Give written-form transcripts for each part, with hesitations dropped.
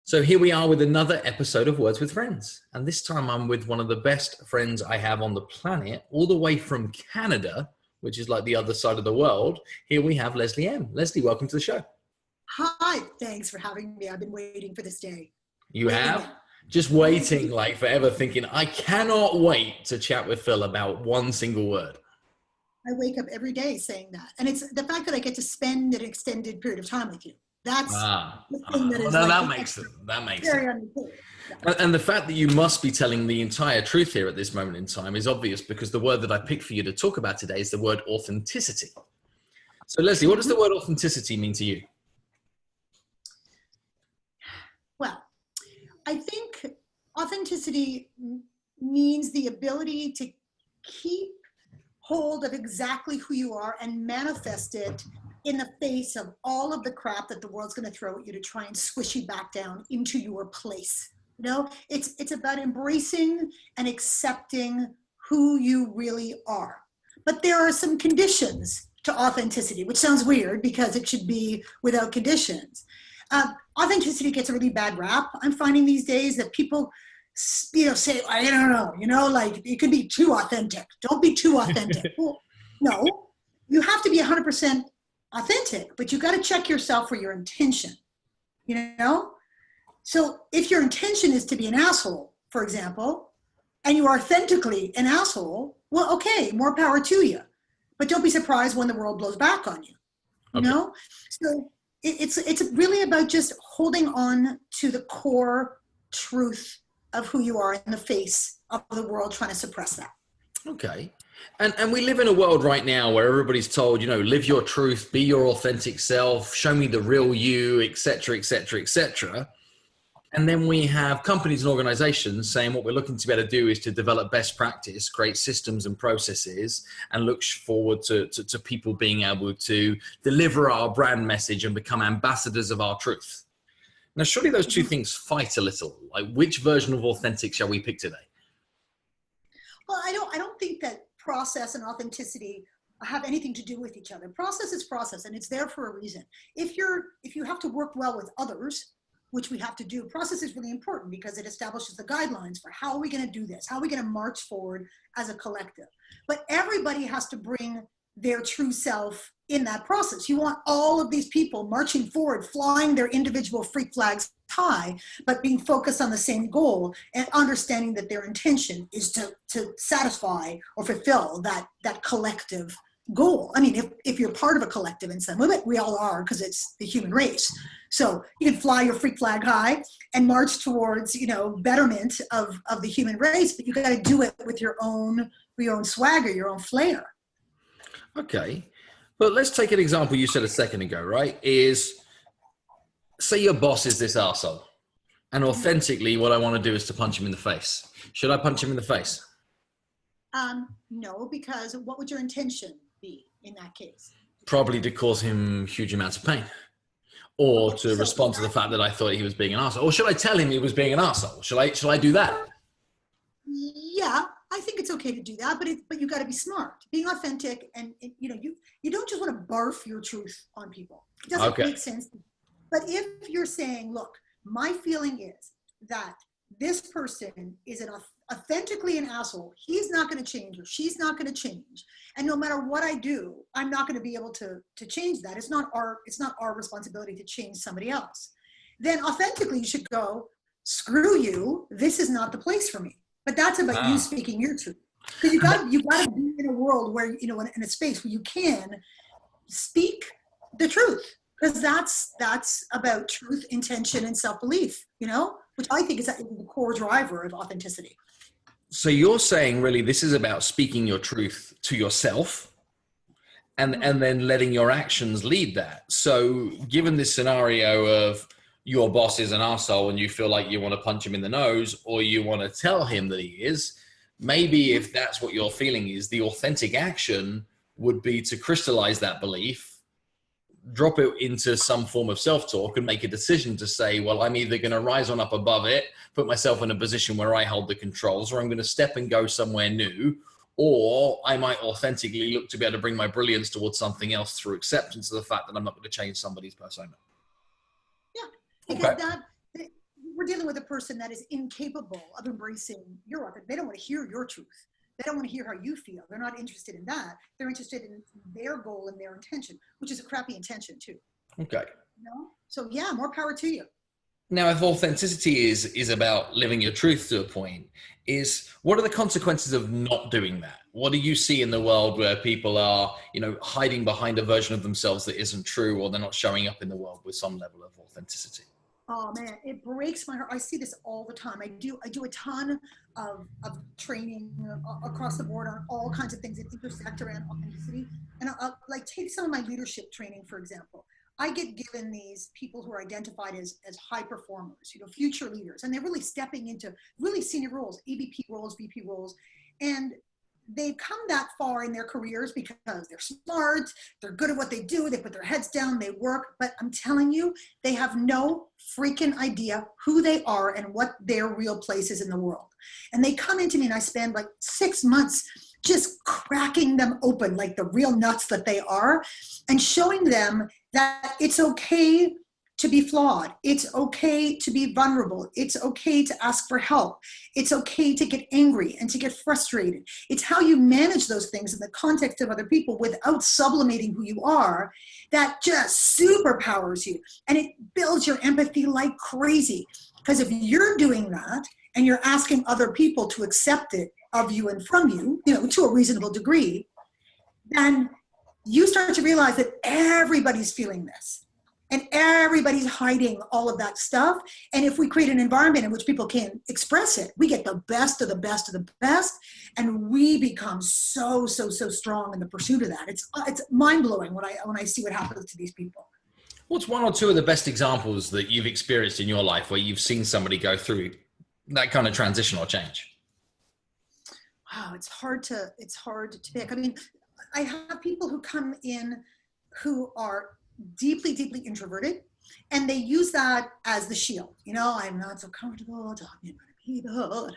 So here we are with another episode of Words with Friends. And this time I'm with one of the best friends I have on the planet, all the way from Canada, which is like the other side of the world. Here we have Leslie Ehm. Leslie, welcome to the show. Hi, thanks for having me. I've been waiting for this day. You have? Just waiting like forever, thinking, I cannot wait to chat with Phil about one single word. I wake up every day saying that. And it's the fact that I get to spend an extended period of time with you. That's the thing that is that makes it. That makes it. Yeah. And the fact that you must be telling the entire truth here at this moment in time is obvious, because the word that I picked for you to talk about today is the word authenticity. So Leslie, what does the word authenticity mean to you? Well, I think authenticity means the ability to keep hold of exactly who you are and manifest it in the face of all of the crap that the world's going to throw at you to try and squish you back down into your place. You know, it's about embracing and accepting who you really are. But there are some conditions to authenticity, which sounds weird because it should be without conditions. Authenticity gets a really bad rap. I'm finding these days that people, say, I don't know, like it could be too authentic. Don't be too authentic. Well, no, you have to be 100% authentic, but you got to check yourself for your intention, So if your intention is to be an asshole, for example, and you are authentically an asshole, well, okay, more power to you. But don't be surprised when the world blows back on you, you know? So it's really about just holding on to the core truth of who you are in the face of the world trying to suppress that. Okay. And we live in a world right now where everybody's told, live your truth, be your authentic self, show me the real you, et cetera, et cetera, et cetera. And then we have companies and organizations saying what we're looking to be able to do is to develop best practice, create systems and processes, and look forward to people being able to deliver our brand message and become ambassadors of our truth. Now, surely those two things fight a little. Like, which version of authentic shall we pick today? Well, I don't think that process and authenticity have anything to do with each other. Process is process, and it's there for a reason. If you have to work well with others, which we have to do, process is really important because it establishes the guidelines for how are we going to do this? How are we going to march forward as a collective? But everybody has to bring their true self in that process. You want all of these people marching forward, flying their individual freak flags high, but being focused on the same goal and understanding that their intention is to satisfy or fulfill that collective goal. I mean, if you're part of a collective in some way, we all are, because it's the human race. So you can fly your freak flag high and march towards, betterment of the human race, but you got to do it with your own swagger, your own flair. Okay. But let's take an example you said a second ago, right? Is, say your boss is this arsehole, and authentically what I want to do is to punch him in the face. Should I punch him in the face? No, because what would your intention be in that case? Probably to cause him huge amounts of pain, or to respond to the fact that I thought he was being an arsehole. Or should I tell him he was being an arsehole? Shall I do that? Yeah, I think it's okay to do that, but you got to be smart. Being authentic, and you don't just want to barf your truth on people. It doesn't make sense. But if you're saying, look, my feeling is that this person is authentically an asshole, he's not going to change, or she's not going to change, and no matter what I do, I'm not going to be able to change that. It's not our responsibility to change somebody else. Then authentically you should go, screw you, this is not the place for me. But that's about you speaking your truth. Because you got to be in a world where, in a space where you can speak the truth. Because that's about truth, intention, and self-belief, which I think is the core driver of authenticity. So you're saying really this is about speaking your truth to yourself and then letting your actions lead that. So given this scenario of your boss is an arsehole and you feel like you want to punch him in the nose, or you want to tell him that he is, maybe if that's what you're feeling is, the authentic action would be to crystallize that belief, drop it into some form of self-talk, and make a decision to say, well, I'm either going to rise on up above it, put myself in a position where I hold the controls, or I'm going to step and go somewhere new, or I might authentically look to be able to bring my brilliance towards something else through acceptance of the fact that I'm not going to change somebody's persona. Yeah, because dealing with a person that is incapable of embracing your authentic, they don't want to hear your truth. They don't want to hear how you feel. They're not interested in that. They're interested in their goal and their intention, which is a crappy intention too. Okay. You know? So yeah, more power to you. Now, if authenticity is about living your truth to a point, what are the consequences of not doing that? What do you see in the world where people are, hiding behind a version of themselves that isn't true, or they're not showing up in the world with some level of authenticity? Oh man, it breaks my heart. I see this all the time. I do a ton of training across the board on all kinds of things that intersect around authenticity. And I'll like take some of my leadership training, for example. I get given these people who are identified as high performers, future leaders, and they're really stepping into really senior roles, EVP roles, VP roles. And they've come that far in their careers because they're smart, they're good at what they do, they put their heads down, they work, but I'm telling you, they have no freaking idea who they are and what their real place is in the world. And they come into me and I spend like 6 months just cracking them open like the real nuts that they are and showing them that it's okay to be flawed. It's okay to be vulnerable. It's okay to ask for help. It's okay to get angry and to get frustrated. It's how you manage those things in the context of other people without sublimating who you are that just superpowers you. And it builds your empathy like crazy. Because if you're doing that and you're asking other people to accept it of you and from you, to a reasonable degree, then you start to realize that everybody's feeling this. And everybody's hiding all of that stuff. And if we create an environment in which people can express it, we get the best of the best of the best. And we become so strong in the pursuit of that. It's mind-blowing when I see what happens to these people. What's one or two of the best examples that you've experienced in your life where you've seen somebody go through that kind of transition or change? Wow, it's hard to pick. I mean, I have people who come in who are deeply introverted, and they use that as the shield. I'm not so comfortable talking to people, and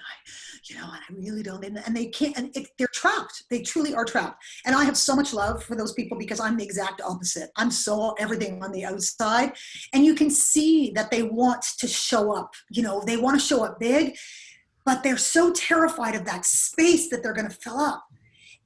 I really don't, and they can't, and they're trapped. They truly are trapped. And I have so much love for those people because I'm the exact opposite. I'm so everything on the outside, and you can see that they want to show up. They want to show up big, but they're so terrified of that space that they're going to fill up.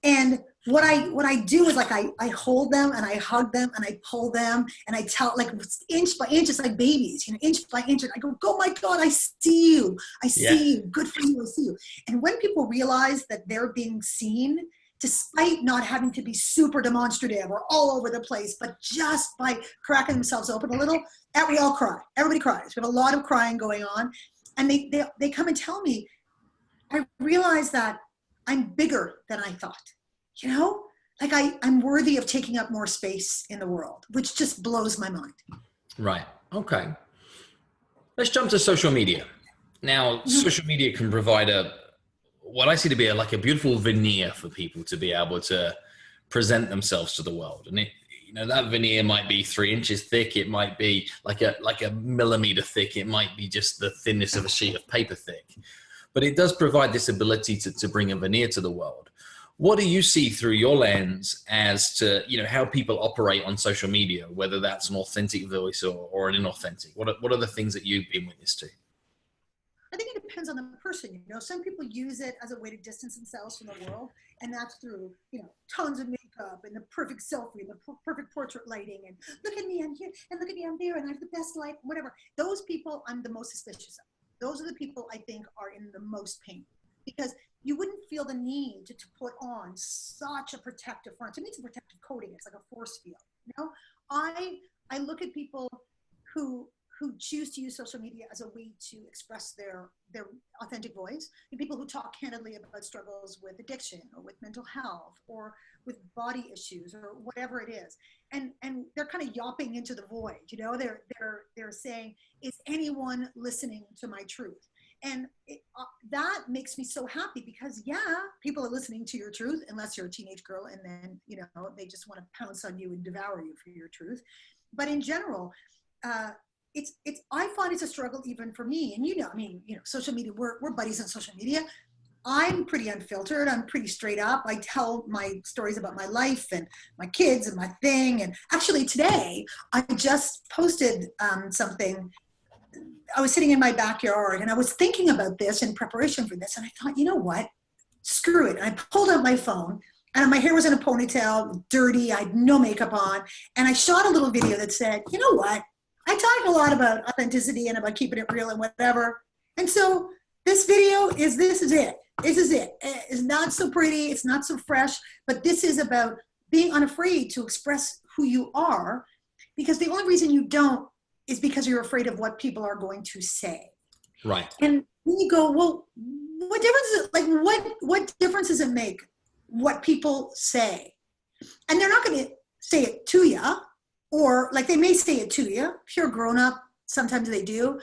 And what I do is like I hold them and I hug them and I pull them and I tell like inch by inch, it's like babies, inch by inch. And I go, oh my God, I see you. I see you. Good for you. I see you. And when people realize that they're being seen, despite not having to be super demonstrative or all over the place, but just by cracking themselves open a little, we all cry. Everybody cries. We have a lot of crying going on. And they come and tell me, I realize that I'm bigger than I thought. Like I'm worthy of taking up more space in the world, which just blows my mind. Right. Okay. Let's jump to social media. Now, social media can provide what I see to be a beautiful veneer for people to be able to present themselves to the world. And that veneer might be 3 inches thick. It might be like a millimeter thick. It might be just the thinness of a sheet of paper thick. But it does provide this ability to bring a veneer to the world. What do you see through your lens as to, how people operate on social media, whether that's an authentic voice or an inauthentic? What are the things that you've been witness to? I think it depends on the person. Some people use it as a way to distance themselves from the world, and that's through, tons of makeup and the perfect selfie and the perfect portrait lighting and look at me, I'm here, and look at me, I'm there, and I have the best life, whatever. Those people I'm the most suspicious of. Those are the people I think are in the most pain, because you wouldn't feel the need to put on such a protective front. To me, it's a protective coating. It's like a force field. I look at people who choose to use social media as a way to express their authentic voice. And people who talk candidly about struggles with addiction or with mental health or with body issues or whatever it is. And they're kind of yawping into the void. They're saying, is anyone listening to my truth? And that makes me so happy because, people are listening to your truth, unless you're a teenage girl and then, they just want to pounce on you and devour you for your truth. But in general, I find it's a struggle even for me. And, social media, we're buddies on social media. I'm pretty unfiltered. I'm pretty straight up. I tell my stories about my life and my kids and my thing. And actually today I just posted something I was sitting in my backyard and I was thinking about this in preparation for this. And I thought, you know what? Screw it. And I pulled out my phone and my hair was in a ponytail, dirty. I had no makeup on. And I shot a little video that said, you know what? I talk a lot about authenticity and about keeping it real and whatever. And so this video is, this is it. This is it. It's not so pretty. It's not so fresh, but this is about being unafraid to express who you are, because the only reason you don't is because you're afraid of what people are going to say. Right. And then you go, well, what difference is it, like what difference does it make what people say? And they're not going to say it to you, or like they may say it to you. If you're a grown up, sometimes they do.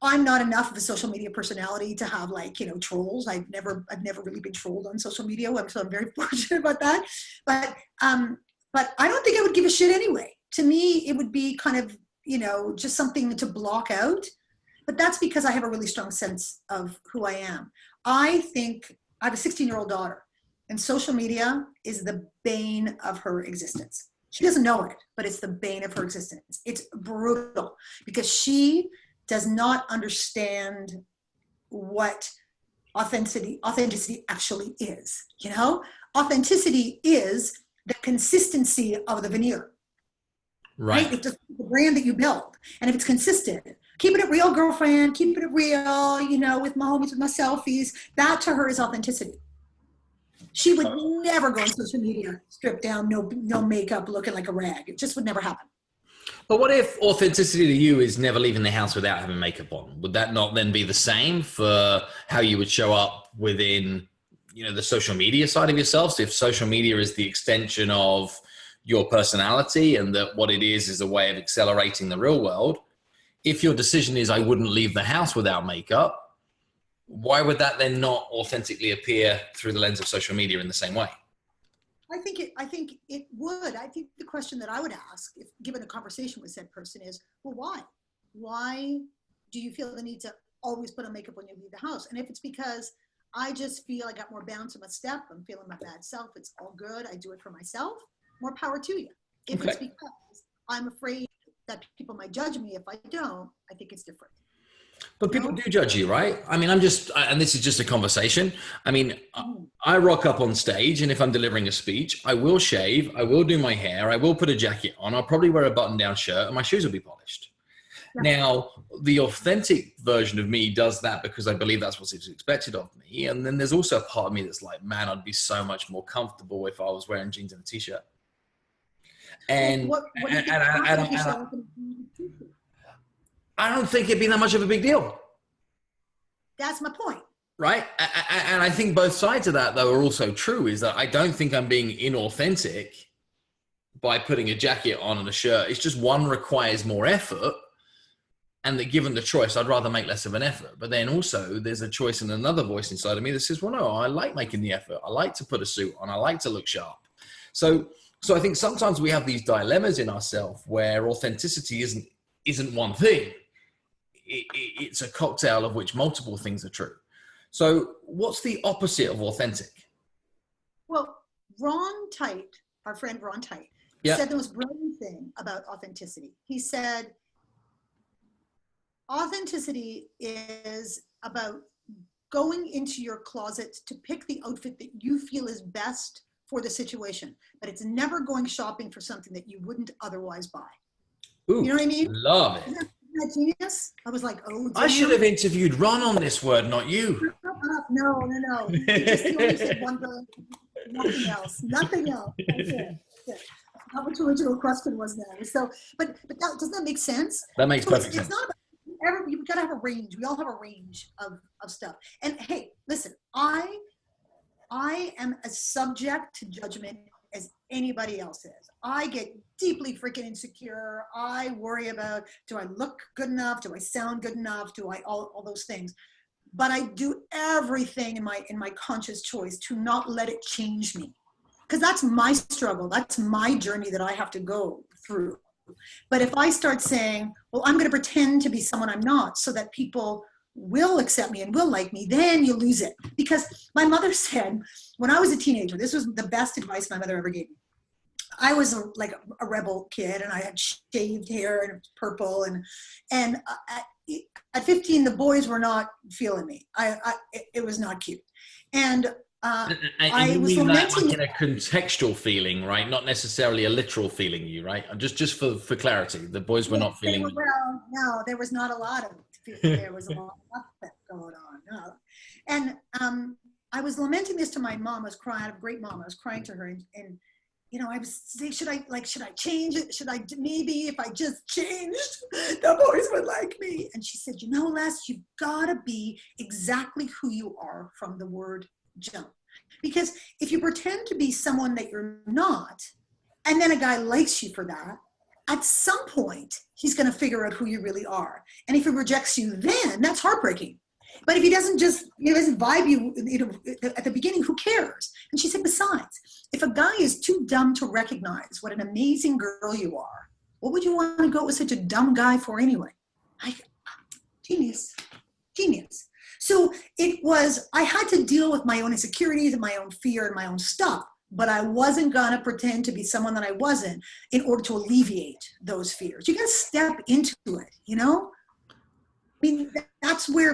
I'm not enough of a social media personality to have, like, you know, trolls. I've never really been trolled on social media, so I'm very fortunate about that. But I don't think I would give a shit anyway. To me, it would be kind of, you know, just something to block out. But that's because I have a really strong sense of who I am. I think I have a 16-year-old daughter, and social media is the bane of her existence. She doesn't know it, but it's the bane of her existence. It's brutal because she does not understand what authenticity actually is. You know, authenticity is the consistency of the veneer. Right? It's just the brand that you build. And if it's consistent, keeping it real, girlfriend, keeping it real, you know, with my homies, with my selfies, that to her is authenticity. She would never go on social media, stripped down, no makeup, looking like a rag. It just would never happen. But what if authenticity to you is never leaving the house without having makeup on? Would that not then be the same for how you would show up within, you know, the social media side of yourself? So if social media is the extension of your personality and that what it is a way of accelerating the real world, if your decision is I wouldn't leave the house without makeup, why would that then not authentically appear through the lens of social media in the same way? I think it would. I think the question that I would ask, if given a conversation with said person, is, well, why? Why do you feel the need to always put on makeup when you leave the house? And if it's because I just feel I got more bounce in my step, I'm feeling my bad self, it's all good, I do it for myself, more power to you. If it's because I'm afraid that people might judge me if I don't, I think it's different. But people do judge you, right? I mean, and this is just a conversation. I mean, I rock up on stage, and if I'm delivering a speech, I will shave, I will do my hair, I will put a jacket on, I'll probably wear a button-down shirt, and my shoes will be polished. Yeah. Now, the authentic version of me does that because I believe that's what's expected of me. And then there's also a part of me that's like, man, I'd be so much more comfortable if I was wearing jeans and a t-shirt. And I don't think it'd be that much of a big deal. That's my point. Right? And I think both sides of that, though, are also true, is that I don't think I'm being inauthentic by putting a jacket on and a shirt. It's just one requires more effort. And that given the choice, I'd rather make less of an effort. But then also there's a choice and another voice inside of me that says, well, no, I like making the effort. I like to put a suit on. I like to look sharp. So I think sometimes we have these dilemmas in ourselves where authenticity isn't one thing. It's a cocktail of which multiple things are true. So what's the opposite of authentic? Well, Ron Tite, our friend Ron Tite, said the most brilliant thing about authenticity. He said, authenticity is about going into your closet to pick the outfit that you feel is best for the situation, but it's never going shopping for something that you wouldn't otherwise buy. Ooh, you know what I mean? Love it. Isn't that genius? I was like, oh, damn. I should have interviewed Ron on this word, not you. No. He just only said one brilliant, nothing else. That's it. Not what your original question was there. So, but doesn't that make sense? That makes perfect sense. It's not about you've got to have a range. We all have a range of stuff. And hey, listen, I am as subject to judgment as anybody else is. I get deeply freaking insecure. I worry about, do I look good enough? Do I sound good enough? Do I all those things? But I do everything in my conscious choice to not let it change me. Because that's my struggle. That's my journey that I have to go through. But if I start saying, well, I'm going to pretend to be someone I'm not so that people will accept me and will like me, then you lose it. Because my mother said, when I was a teenager, this was the best advice my mother ever gave me. I was like a rebel kid, and I had shaved hair and it was purple, and at 15, the boys were not feeling me. It was not cute, and And I you was mean that lamenting. like in a contextual feeling, right? Not necessarily a literal feeling, you right? Just for clarity, the boys were Yes, not they feeling were, you. well, no, there was not a lot of there was a lot of that going on. No. And I was lamenting this to my mom. I was crying. I have a great mom. I was crying to her, and I was saying, should I change it? Should I, maybe if I just changed, the boys would like me? And she said, Les, you've got to be exactly who you are from the word jump. Because if you pretend to be someone that you're not, and then a guy likes you for that, at some point, he's going to figure out who you really are. And if he rejects you, then that's heartbreaking. But if he doesn't doesn't vibe you, at the beginning, who cares? And she said, besides, if a guy is too dumb to recognize what an amazing girl you are, what would you want to go with such a dumb guy for anyway? Genius. So I had to deal with my own insecurities and my own fear and my own stuff, but I wasn't going to pretend to be someone that I wasn't in order to alleviate those fears. You got to step into it, I mean, that's where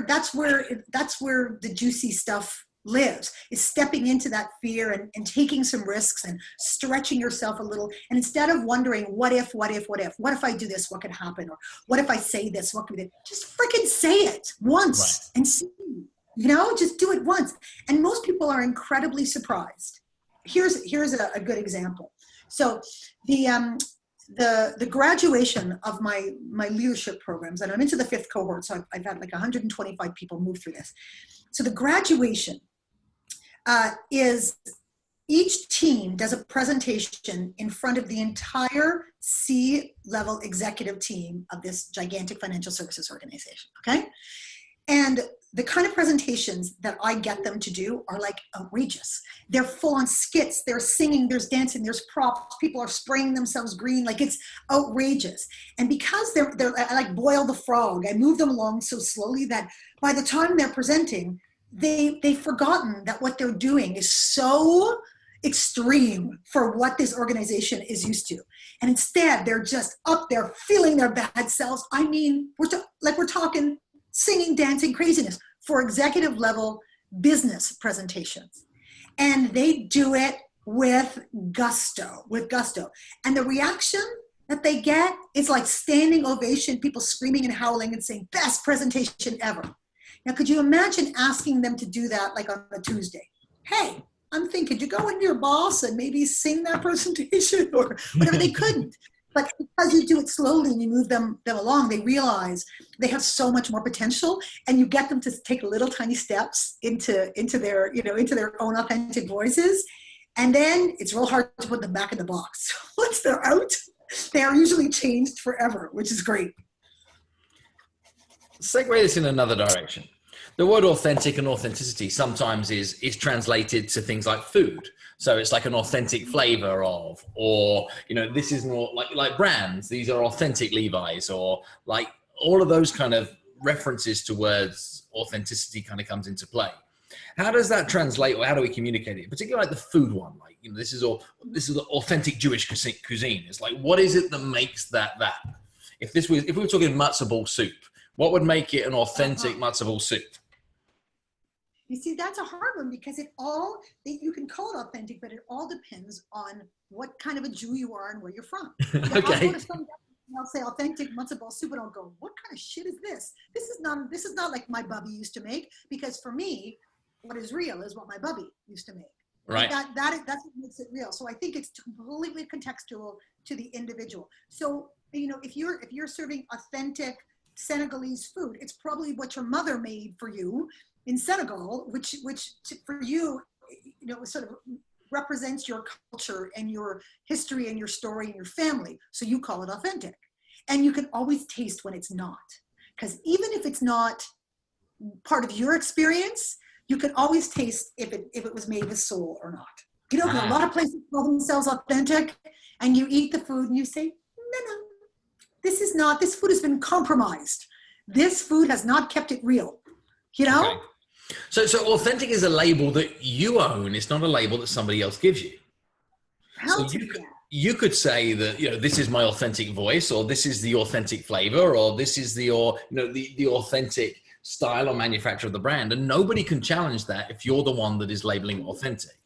the juicy stuff lives, is stepping into that fear and taking some risks and stretching yourself a little. And instead of wondering, what if I do this, what could happen? Or what if I say this, what could be? Just freaking say it once and see, just do it once. And most people are incredibly surprised. Here's a good example. So the graduation of my leadership programs, and I'm into the 5th cohort, so I've had like 125 people move through this. So the graduation is, each team does a presentation in front of the entire C-level executive team of this gigantic financial services organization, okay? And the kind of presentations that I get them to do are like outrageous. They're full on skits, they're singing, there's dancing, there's props, people are spraying themselves green, like it's outrageous. And because I like boil the frog, I move them along so slowly that by the time they're presenting, they've forgotten that what they're doing is so extreme for what this organization is used to. And instead, they're just up there feeling their bad selves. I mean, we're talking singing, dancing, craziness for executive level business presentations. And they do it with gusto. And the reaction that they get is like standing ovation, people screaming and howling and saying, best presentation ever. Now, could you imagine asking them to do that like on a Tuesday? Hey, I'm thinking, you go into your boss and maybe sing that presentation or whatever. They couldn't. But because you do it slowly and you move them along, they realize they have so much more potential, and you get them to take little tiny steps into their own authentic voices. And then it's real hard to put them back in the box. Once they're out, they are usually changed forever, which is great. Segue this in another direction. The word authentic and authenticity sometimes is translated to things like food. So it's like an authentic flavor of, or, this is more like brands. These are authentic Levi's, or like all of those kind of references to words. Authenticity kind of comes into play. How does that translate, or how do we communicate it? Particularly like the food one, like, this is authentic Jewish cuisine. It's like, what is it that makes that? If we were talking matzo ball soup, what would make it an authentic matzo ball soup? You see, that's a hard one, because you can call it authentic, but it all depends on what kind of a Jew you are and where you're from. Okay. I'll go to some, I'll say authentic matzo ball soup, and I'll go, what kind of shit is this? This is not like my bubby used to make, because for me, what is real is what my bubby used to make. Right. That's what makes it real. So I think it's completely contextual to the individual. So, if you're serving authentic Senegalese food, it's probably what your mother made for you in Senegal, which for you, sort of represents your culture and your history and your story and your family. So you call it authentic. And you can always taste when it's not. Because even if it's not part of your experience, you can always taste if it was made with soul or not. A lot of places call themselves authentic, and you eat the food and you say, no, this food has been compromised. This food has not kept it real, Okay. So authentic is a label that you own. It's not a label that somebody else gives you. How to do that? you could say that, this is my authentic voice, or this is the authentic flavor, or this is the authentic style or manufacture of the brand. And nobody can challenge that if you're the one that is labeling authentic.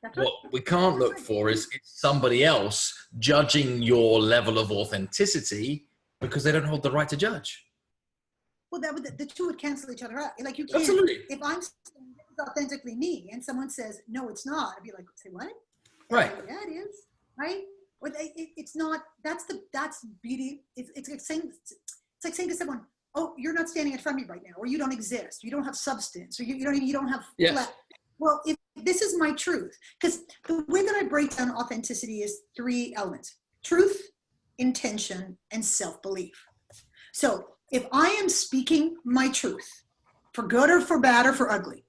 That's right. What we can't look for is somebody else judging your level of authenticity because they don't hold the right to judge. Well, the two would cancel each other out. Like, you can't, Absolutely. if I'm saying this is authentically me and someone says, no, it's not, I'd be like, say what? Right. Yeah, it is. Right. Or it's not, that's beauty. It's like saying to someone, oh, you're not standing in front of me right now, or you don't exist. You don't have substance, or you don't have flesh. Well, if this is my truth, because the way that I break down authenticity is 3 elements: truth, intention, and self-belief. So if I am speaking my truth, for good or for bad or for ugly,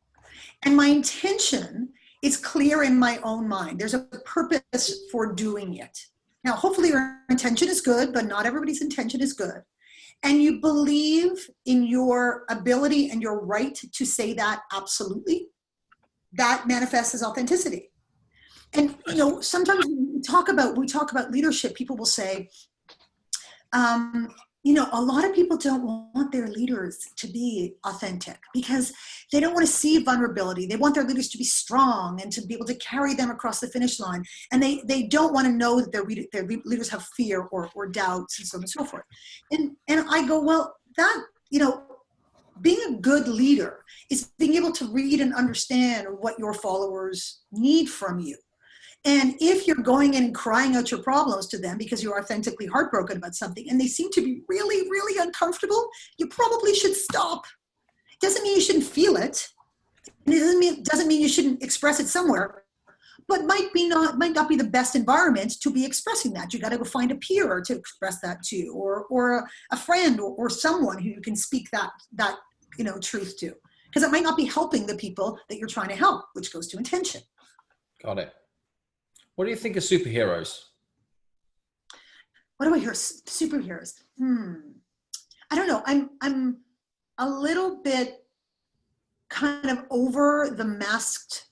and my intention is clear in my own mind, there's a purpose for doing it. Now, hopefully your intention is good, but not everybody's intention is good. And you believe in your ability and your right to say that absolutely, that manifests as authenticity. And sometimes when we talk about leadership, people will say, a lot of people don't want their leaders to be authentic because they don't want to see vulnerability. They want their leaders to be strong and to be able to carry them across the finish line. And they don't want to know that their leaders have fear or doubts and so on and so forth. And I go, well, that, being a good leader is being able to read and understand what your followers need from you. And if you're going in and crying out your problems to them because you're authentically heartbroken about something and they seem to be really, really uncomfortable, you probably should stop. It doesn't mean you shouldn't feel it. And it doesn't mean you shouldn't express it somewhere, but might not be the best environment to be expressing that. You got to go find a peer to express that to, or a friend or someone who you can speak that truth to, because it might not be helping the people that you're trying to help, which goes to intention. Got it. What do you think of superheroes? What do I hear? Superheroes. I don't know. I'm a little bit kind of over the masked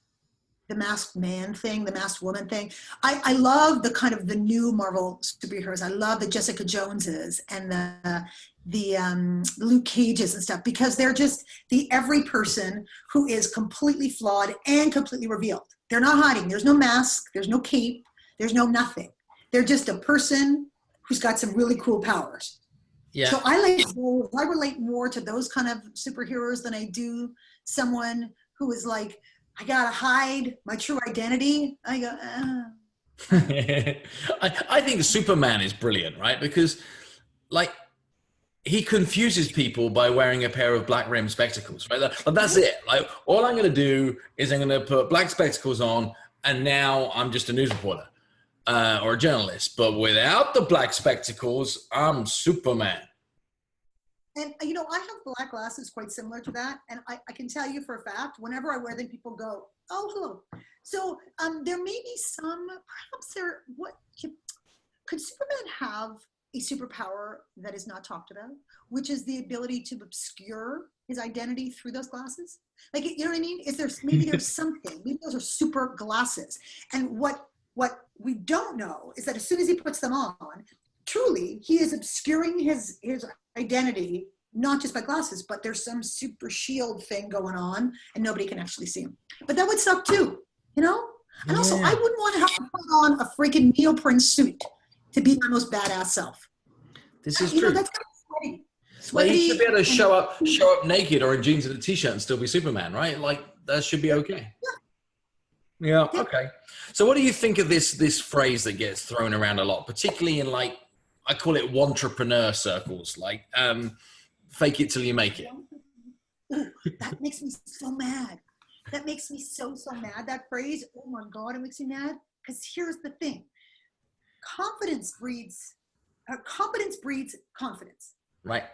man thing, the masked woman thing. I love the new Marvel superheroes. I love the Jessica Joneses and the Luke Cages and stuff, because they're just the every person who is completely flawed and completely revealed. They're not hiding. There's no mask. There's no cape. There's no nothing. They're just a person who's got some really cool powers. Yeah. So I relate more to those kind of superheroes than I do someone who is like, I gotta hide my true identity. I go, I think Superman is brilliant, right? Because he confuses people by wearing a pair of black rimmed spectacles, right? But that's it. Like, all I'm going to do is I'm going to put black spectacles on, and now I'm just a news reporter or a journalist. But without the black spectacles, I'm Superman. And, I have black glasses quite similar to that. And I can tell you for a fact, whenever I wear them, people go, oh, hello. So there may be could Superman have a superpower that is not talked about, which is the ability to obscure his identity through those glasses? Like, you know what I mean? There's something, maybe those are super glasses. And what we don't know is that as soon as he puts them on, truly, he is obscuring his identity, not just by glasses, but there's some super shield thing going on and nobody can actually see him. But that would suck too, And also, I wouldn't want to have to put on a freaking neoprene suit to be my most badass self. This is true. That's kind of sweaty. He should be able to show up naked or in jeans and a t-shirt and still be Superman, right? Like, that should be okay. Yeah. Okay. So what do you think of this phrase that gets thrown around a lot, particularly in, like, I call it wantrepreneur circles, like fake it till you make it? Ooh, that makes me so mad. That makes me so mad, that phrase. Oh my God, it makes me mad. Because here's the thing. Competence breeds confidence. Right.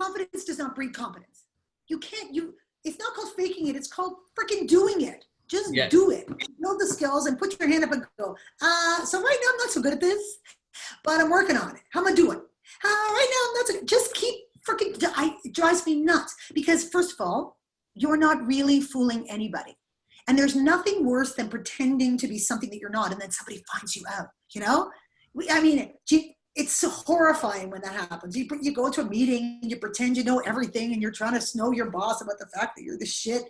Confidence does not breed competence. It's not called faking it. It's called freaking doing it. Just do it. Build the skills and put your hand up and go, so right now I'm not so good at this, but I'm working on it. How am I doing? Right now I'm not so good. Just keep freaking, it drives me nuts because first of all, you're not really fooling anybody. And there's nothing worse than pretending to be something that you're not, and then somebody finds you out, you know? I mean, it's so horrifying when that happens. You go to a meeting, you pretend you know everything, and you're trying to know your boss about the fact that you're the shit.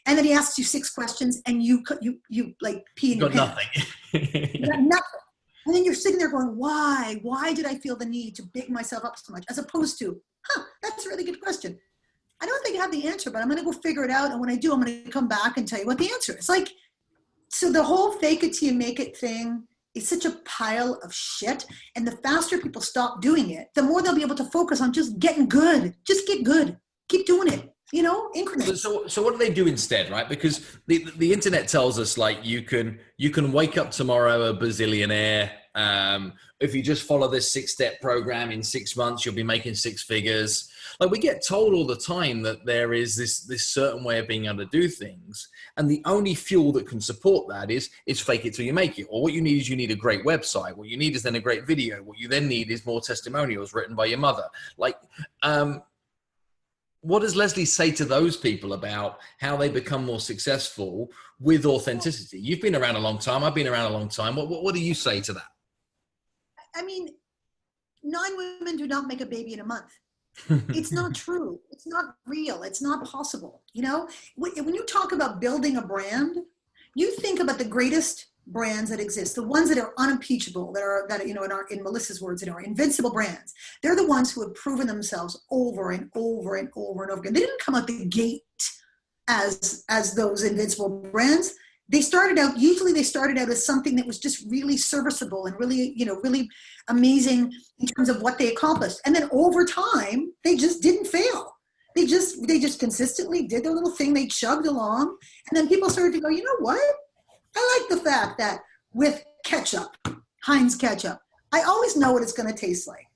And then he asks you 6 questions, and you like pee in your pants. You got nothing. And then you're sitting there going, why? Why did I feel the need to big myself up so much? As opposed to, that's a really good question. I don't think I have the answer, but I'm going to go figure it out. And when I do, I'm going to come back and tell you what the answer is. Like, so the whole fake it till you make it thing is such a pile of shit. And the faster people stop doing it, the more they'll be able to focus on just getting good. Just get good. Keep doing it. You know, increments. So what do they do instead, right? Because the internet tells us, like, you can wake up tomorrow a bazillionaire. If you just follow this 6-step program, in 6 months you'll be making 6 figures. Like, we get told all the time that there is this certain way of being able to do things, and the only fuel that can support that is fake it till you make it. Or what you need is a great website. What you need is then a great video. What you then need is more testimonials written by your mother. Like, what does Leslie say to those people about how they become more successful with authenticity? You've been around a long time. I've been around a long time. What do you say to that? I mean, 9 women do not make a baby in a month. It's not true. It's not real. It's not possible. You know, when you talk about building a brand, you think about the greatest brands that exist, the ones that are unimpeachable, that you know, in Melissa's words, that are invincible brands. They're the ones who have proven themselves over and over and over and over again. They didn't come out the gate as those invincible brands. They started out as something that was just really serviceable and really, you know, really amazing in terms of what they accomplished. And then over time, they just didn't fail. They just consistently did their little thing. They chugged along, and then people started to go, you know what? I like the fact that with ketchup, Heinz ketchup, I always know what it's going to taste like.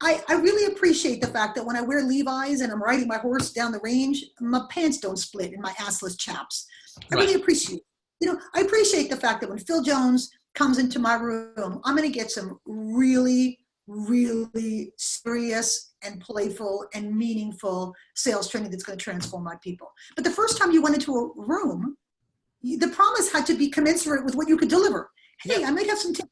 I really appreciate the fact that when I wear Levi's and I'm riding my horse down the range, my pants don't split in my assless chaps. I really appreciate it. You know, I appreciate the fact that when Phil Jones comes into my room, I'm going to get some really, really serious and playful and meaningful sales training that's going to transform my people. But the first time you went into a room, the promise had to be commensurate with what you could deliver. Hey, yeah. I might have some tip.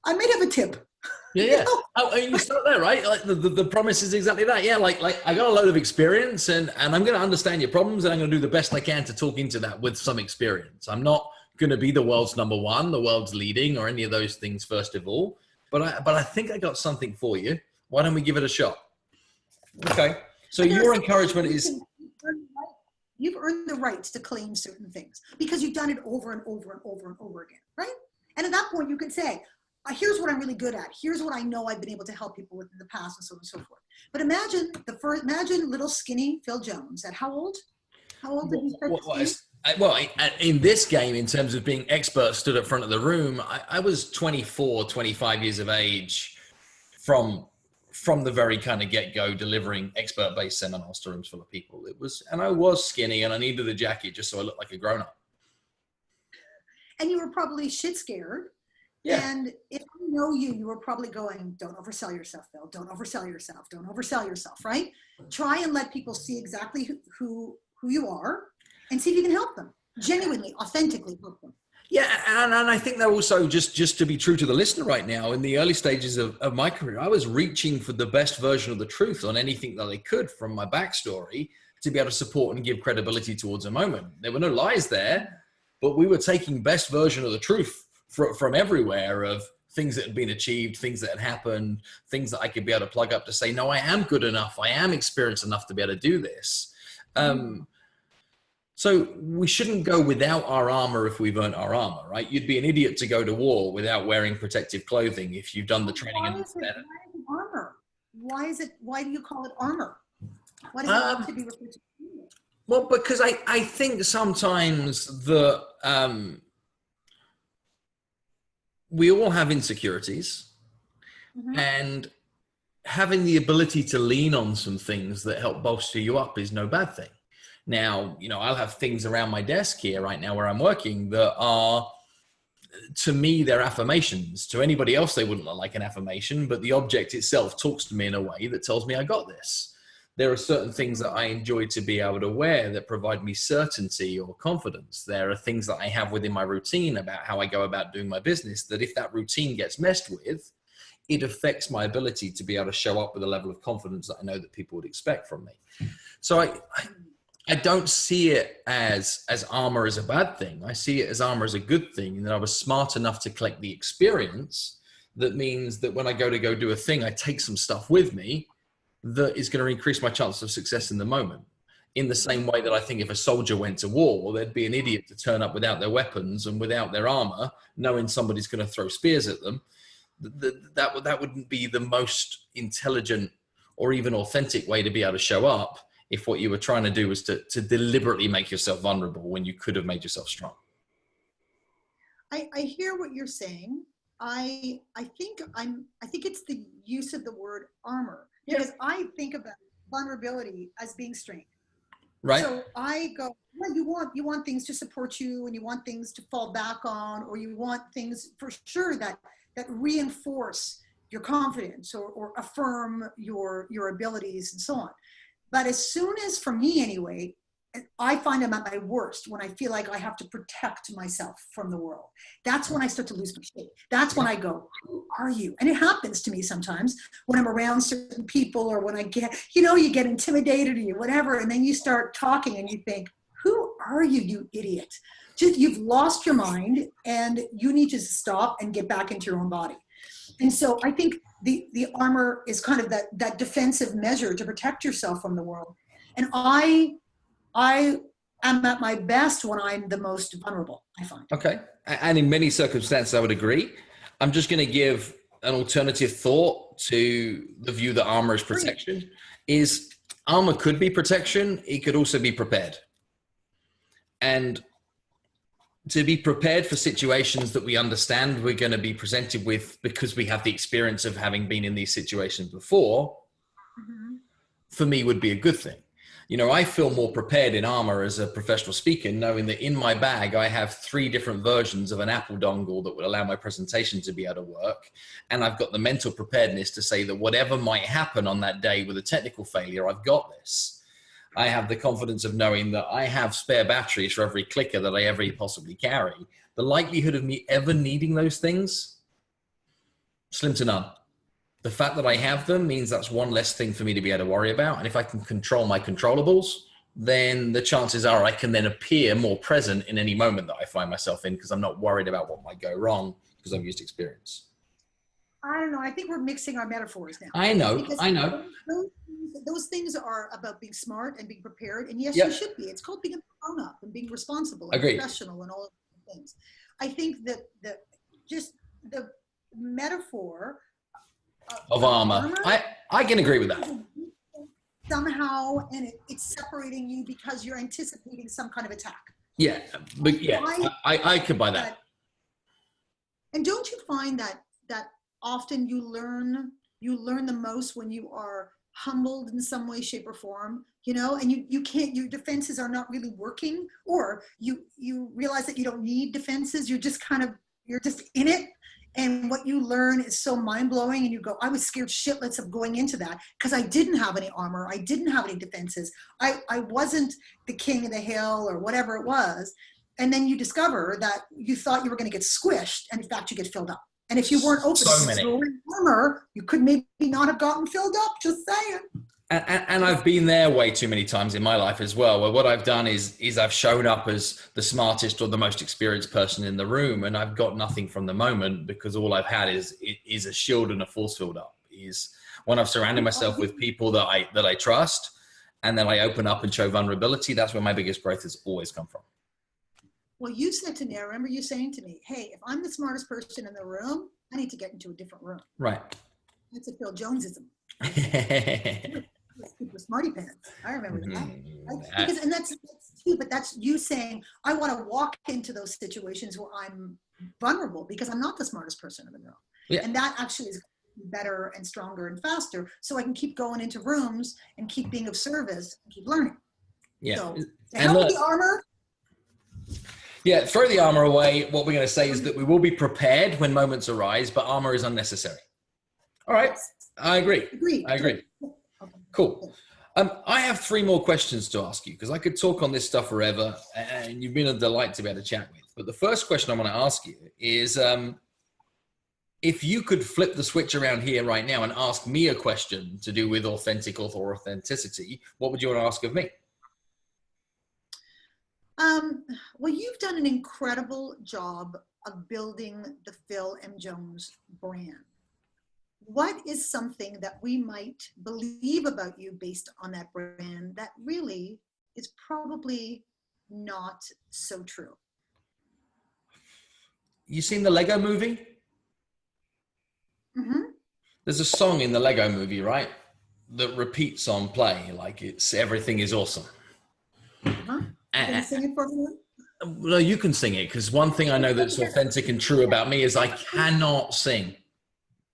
I might have a tip. Yeah, yeah. Oh, you start there, right? Like the promise is exactly that. Yeah, like I got a load of experience, and I'm going to understand your problems, and I'm going to do the best I can to talk into that with some experience. I'm not going to be the world's number one, the world's leading, or any of those things first of all. But I think I got something for you. Why don't we give it a shot? Okay. So your encouragement is, you've earned the rights to claim certain things because you've done it over and over and over and over again, right? And at that point, you can say, here's what I'm really good at. Here's what I know I've been able to help people with in the past, and so on and so forth. But imagine little skinny Phil Jones at how old? How old did he start? Well, in this game, in terms of being expert, stood at front of the room, I was 24, 25 years of age from the very kind of get-go, delivering expert-based seminars to rooms full of people. And I was skinny, and I needed a jacket just so I looked like a grown-up. And you were probably shit scared. Yeah. And if I know you, you were probably going, don't oversell yourself, Phil. Don't oversell yourself. Don't oversell yourself, right? Try and let people see exactly who you are and see if you can help them. Genuinely, authentically help them. Yeah, and I think that also, just to be true to the listener right now, in the early stages of my career, I was reaching for the best version of the truth on anything that I could from my backstory to be able to support and give credibility towards a moment. There were no lies there, but we were taking best version of the truth from everywhere, of things that had been achieved, things that had happened, things that I could be able to plug up to say, no, I am good enough. I am experienced enough to be able to do this. So we shouldn't go without our armor if we've earned our armor, right? You'd be an idiot to go to war without wearing protective clothing if you've done the training. Why is it armor? Why do you call it armor? Why does it have to be referred to? Well, because I think sometimes we all have insecurities, and having the ability to lean on some things that help bolster you up is no bad thing. Now, you know, I'll have things around my desk here right now where I'm working that are, to me, they're affirmations. To anybody else, they wouldn't look like an affirmation, but the object itself talks to me in a way that tells me I got this. There are certain things that I enjoy to be able to wear that provide me certainty or confidence. There are things that I have within my routine about how I go about doing my business that if that routine gets messed with, it affects my ability to be able to show up with a level of confidence that I know that people would expect from me. So I don't see it as armor as a bad thing. I see it as armor as a good thing. And that I was smart enough to collect the experience. That means that when I go to do a thing, I take some stuff with me that is going to increase my chance of success in the moment. In the same way that I think if a soldier went to war, there'd be an idiot to turn up without their weapons and without their armor, knowing somebody's going to throw spears at them. That wouldn't be the most intelligent or even authentic way to be able to show up if what you were trying to do was to deliberately make yourself vulnerable when you could have made yourself strong. I hear what you're saying. I think it's the use of the word armor, because I think about vulnerability as being strength. Right. So I go, well, you want things to support you, and you want things to fall back on, or you want things for sure that reinforce your confidence or affirm your abilities and so on. But as soon as, for me anyway, I find I'm at my worst when I feel like I have to protect myself from the world. That's when I start to lose my shape. That's when I go, who are you? And it happens to me sometimes when I'm around certain people, or when I get, you get intimidated or you whatever, and then you start talking and you think, who are you, you idiot? You've lost your mind, and you need to stop and get back into your own body. And so I think the armor is kind of that defensive measure to protect yourself from the world. And I am at my best when I'm the most vulnerable, I find. Okay. And in many circumstances, I would agree. I'm just going to give an alternative thought to the view that armor is protection. Is armor could be protection. It could also be prepared. And to be prepared for situations that we understand we're going to be presented with because we have the experience of having been in these situations before, for me would be a good thing. I feel more prepared in armor as a professional speaker, knowing that in my bag, I have 3 different versions of an Apple dongle that would allow my presentation to be able to work. And I've got the mental preparedness to say that whatever might happen on that day with a technical failure, I've got this. I have the confidence of knowing that I have spare batteries for every clicker that I ever possibly carry. The likelihood of me ever needing those things, slim to none. The fact that I have them means that's one less thing for me to be able to worry about. And if I can control my controllables, then the chances are I can then appear more present in any moment that I find myself in, because I'm not worried about what might go wrong because I've used experience. I don't know. I think we're mixing our metaphors now. I know. Those things are about being smart and being prepared. And yes, you should be. It's called being a grown-up and being responsible and professional and all of those things. I think that just the metaphor of armor, I can agree with that. Somehow, and it's separating you because you're anticipating some kind of attack. Yeah, but I could buy that. And don't you find that often you learn the most when you are humbled in some way, shape, or form, and you can't, your defenses are not really working, or you realize that you don't need defenses. You're just in it. And what you learn is so mind-blowing, and you go, I was scared shitless of going into that because I didn't have any armor. I didn't have any defenses. I wasn't the king of the hill or whatever it was. And then you discover that you thought you were going to get squished, and in fact, you get filled up. And if you weren't open to armor, you could maybe not have gotten filled up, just saying. And I've been there way too many times in my life as well, where what I've done is I've shown up as the smartest or the most experienced person in the room, and I've got nothing from the moment because all I've had is a shield and a force filled up. Is when I've surrounded myself with people that I trust, and then I open up and show vulnerability. That's where my biggest growth has always come from. Well, you said to me, I remember you saying to me, hey, if I'm the smartest person in the room, I need to get into a different room. Right. That's a Phil Jonesism. Super smarty pants. I remember that. And that's too, but that's you saying, I want to walk into those situations where I'm vulnerable because I'm not the smartest person in the room. Yeah. And that actually is better and stronger and faster. So I can keep going into rooms and keep being of service and keep learning. Yeah. So to help with the armor. Yeah, throw the armor away. What we're going to say is that we will be prepared when moments arise, but armor is unnecessary. All right. I agree. I agree. Cool. I have three more questions to ask you because I could talk on this stuff forever, and you've been a delight to be able to chat with. But the first question I want to ask you is, if you could flip the switch around here right now and ask me a question to do with authentic or authenticity, what would you want to ask of me? Well, you've done an incredible job of building the Phil M. Jones brand. What is something that we might believe about you based on that brand that really is probably not so true? You seen the Lego movie? Mm-hmm. There's a song in the Lego movie, right, that repeats on play, like it's "Everything is awesome." Uh-huh. Can you sing it for me? No, you can sing it, because one thing I know that's authentic and true about me is I cannot sing.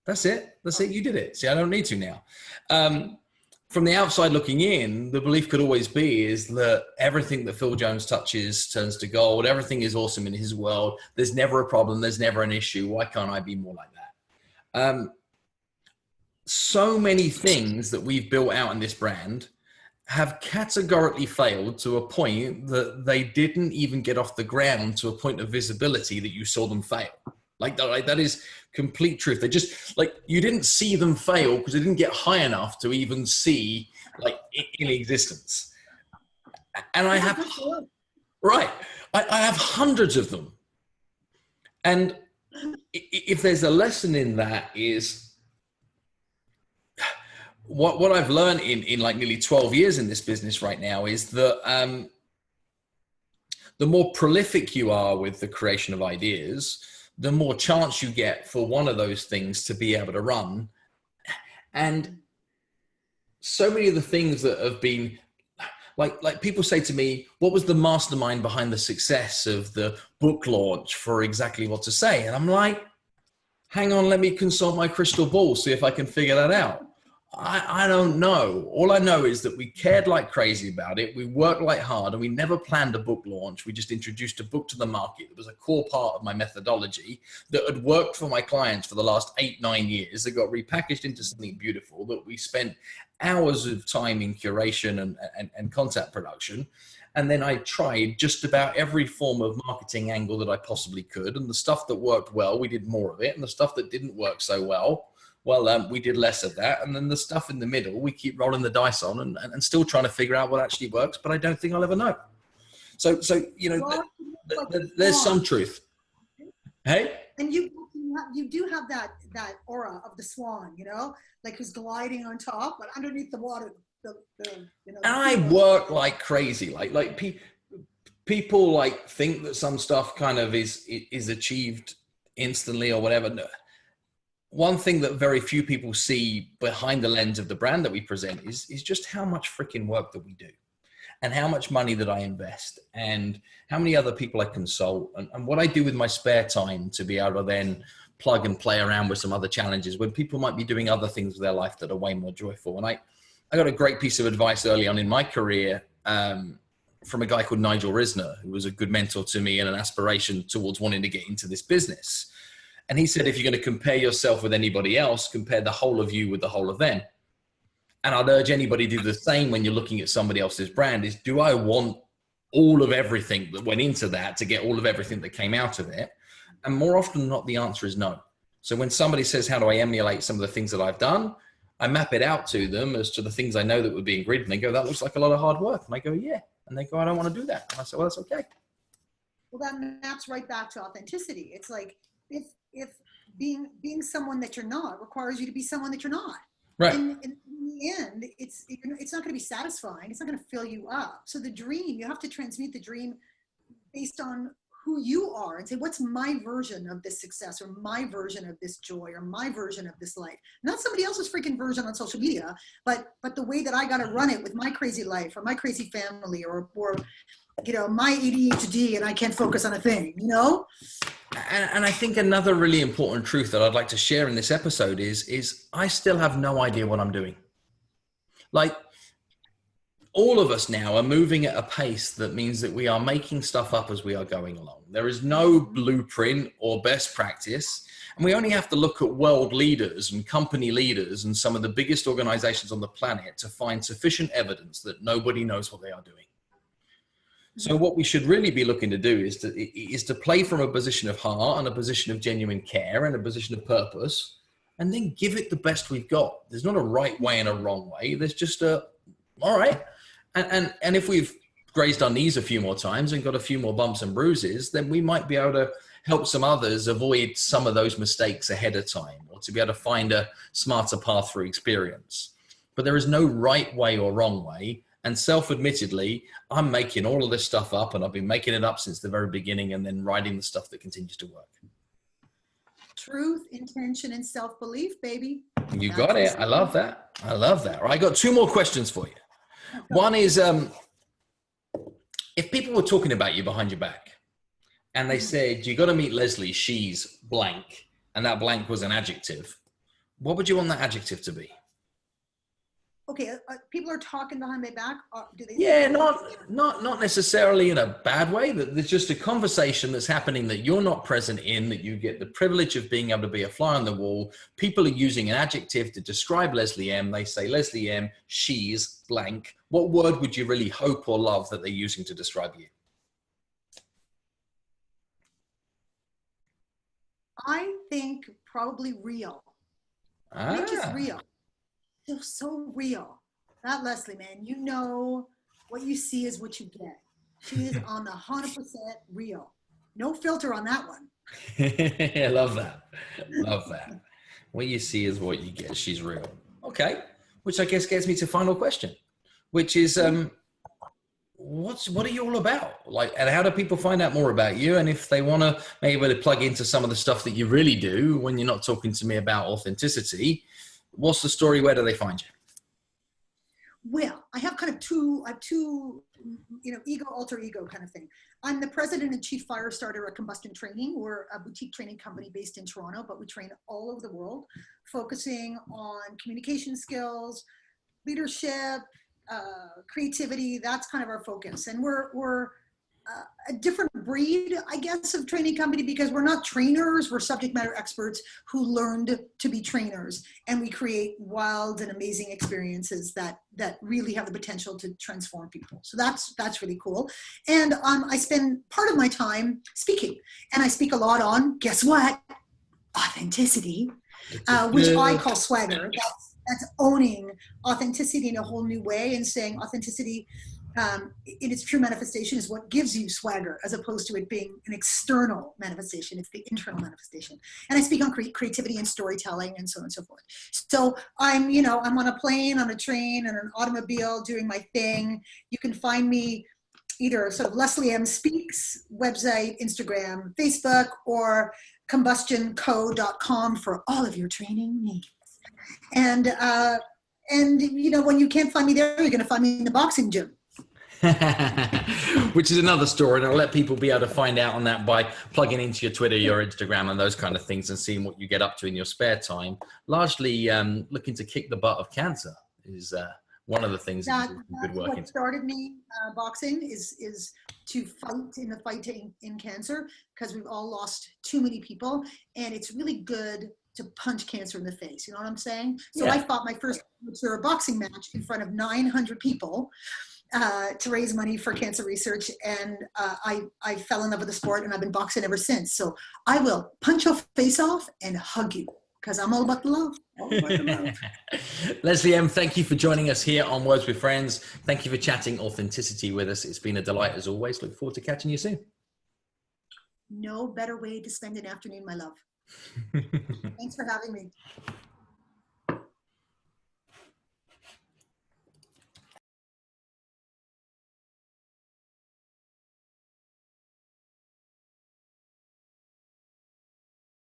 That's it. That's it. You did it. See, I don't need to now. From the outside looking in, the belief could always be is that everything that Phil Jones touches turns to gold. Everything is awesome in his world. There's never a problem. There's never an issue. Why can't I be more like that? So many things that we've built out in this brand have categorically failed to a point that they didn't even get off the ground to a point of visibility that you saw them fail. Like that is complete truth. They just, like, you didn't see them fail because they didn't get high enough to even see, like, in existence. And I have, right, I have hundreds of them. And if there's a lesson in that is, what I've learned in like nearly 12 years in this business right now is that the more prolific you are with the creation of ideas, the more chance you get for one of those things to be able to run. And so many of the things that have been, like people say to me, what was the mastermind behind the success of the book launch for Exactly What to Say? And I'm like, hang on, let me consult my crystal ball, see if I can figure that out. I don't know. All I know is that we cared like crazy about it. We worked like hard, and we never planned a book launch. We just introduced a book to the market. It was a core part of my methodology that had worked for my clients for the last 8-9 years. It got repackaged into something beautiful that we spent hours of time in curation and content production. And then I tried just about every form of marketing angle that I possibly could. And the stuff that worked well, we did more of it. And the stuff that didn't work so well, we did less of that. And then the stuff in the middle, we keep rolling the dice on and still trying to figure out what actually works, but I don't think I'll ever know. So you know, there's some truth. Hey? And you do have that aura of the swan, you know, like who's gliding on top, but underneath the water, you know. And I work like crazy. Like people like think that some stuff kind of is achieved instantly or whatever. No. One thing that very few people see behind the lens of the brand that we present is just how much freaking work that we do, and how much money that I invest, and how many other people I consult, and what I do with my spare time to be able to then plug and play around with some other challenges when people might be doing other things with their life that are way more joyful. And I got a great piece of advice early on in my career from a guy called Nigel Risner, who was a good mentor to me and an aspiration towards wanting to get into this business. And he said, if you're going to compare yourself with anybody else, compare the whole of you with the whole of them. And I'd urge anybody to do the same when you're looking at somebody else's brand is, do I want all of everything that went into that to get all of everything that came out of it? And more often than not, the answer is no. So when somebody says, how do I emulate some of the things that I've done? I map it out to them as to the things I know that would be in grid. And they go, that looks like a lot of hard work. And I go, yeah. And they go, I don't want to do that. And I say, well, that's okay. Well, that maps right back to authenticity. It's like, if being someone that you're not requires you to be someone that you're not. Right. In the end, it's not going to be satisfying. It's not going to fill you up. So the dream, you have to transmute the dream based on who you are and say, what's my version of this success, or my version of this joy, or my version of this life? Not somebody else's freaking version on social media, but the way that I got to run it with my crazy life, or my crazy family, or you know, my ADHD and I can't focus on a thing, you know? And I think another really important truth that I'd like to share in this episode is I still have no idea what I'm doing. Like, all of us now are moving at a pace that means that we are making stuff up as we are going along. There is no blueprint or best practice. And we only have to look at world leaders and company leaders and some of the biggest organizations on the planet to find sufficient evidence that nobody knows what they are doing. So what we should really be looking to do is to play from a position of heart and a position of genuine care and a position of purpose, and then give it the best we've got. There's not a right way and a wrong way. There's just all right. And if we've grazed our knees a few more times and got a few more bumps and bruises, then we might be able to help some others avoid some of those mistakes ahead of time, or to be able to find a smarter path through experience. But there is no right way or wrong way. And self-admittedly, I'm making all of this stuff up, and I've been making it up since the very beginning, and then writing the stuff that continues to work. Truth, intention, and self-belief, baby. You got it. I love that. I love that. All right, I got two more questions for you. One is, if people were talking about you behind your back and they said, you got to meet Leslie, she's blank, and that blank was an adjective, what would you want that adjective to be? Okay, people are talking behind my back. Do they? Yeah, not necessarily in a bad way. That there's just a conversation that's happening that you're not present in, that you get the privilege of being able to be a fly on the wall. People are using an adjective to describe Leslie Ehm. They say Leslie Ehm, she's blank. What word would you really hope or love that they're using to describe you? I think probably real. You're just real. They're so real. That Leslie, man, you know what you see is what you get. She is on the 100% real. No filter on that one. I love that. Love that. What you see is what you get. She's real. Okay. Which I guess gets me to final question, which is, what are you all about? Like, and how do people find out more about you? And if they want to maybe plug into some of the stuff that you really do when you're not talking to me about authenticity, what's the story? Where do they find you? Well, I have kind of two, ego, alter ego kind of thing. I'm the president and chief fire starter at Combustion Training. We're a boutique training company based in Toronto, but we train all over the world, focusing on communication skills, leadership, creativity. That's kind of our focus. And we're a different breed, I guess, of training company, because we're not trainers. We're subject matter experts who learned to be trainers, and we create wild and amazing experiences that really have the potential to transform people. So that's really cool. And I spend part of my time speaking, and I speak a lot on, guess what? Authenticity, which I call swagger. That's owning authenticity in a whole new way, and saying authenticity in its true manifestation is what gives you swagger, as opposed to it being an external manifestation. It's the internal manifestation. And I speak on creativity and storytelling and so on and so forth. So I'm on a plane, on a train, and an automobile doing my thing. You can find me either sort of Leslie Ehm Speaks website, Instagram, Facebook, or combustionco.com for all of your training needs. And when you can't find me there, you're going to find me in the boxing gym. Which is another story, and I'll let people be able to find out on that by plugging into your Twitter, your Instagram, and those kind of things, and seeing what you get up to in your spare time. Largely looking to kick the butt of cancer is one of the things that good work. What started me boxing is to fight in the fight in cancer, because we've all lost too many people, and it's really good to punch cancer in the face. You know what I'm saying? So yeah. I fought my first amateur boxing match in front of 900 people to raise money for cancer research, and I fell in love with the sport, and I've been boxing ever since. So I will punch your face off and hug you, because I'm all about the love. All about the love. Leslie Ehm, thank you for joining us here on Words with Friends. Thank you for chatting authenticity with us. It's been a delight as always. Look forward to catching you soon. No better way to spend an afternoon, my love. Thanks for having me.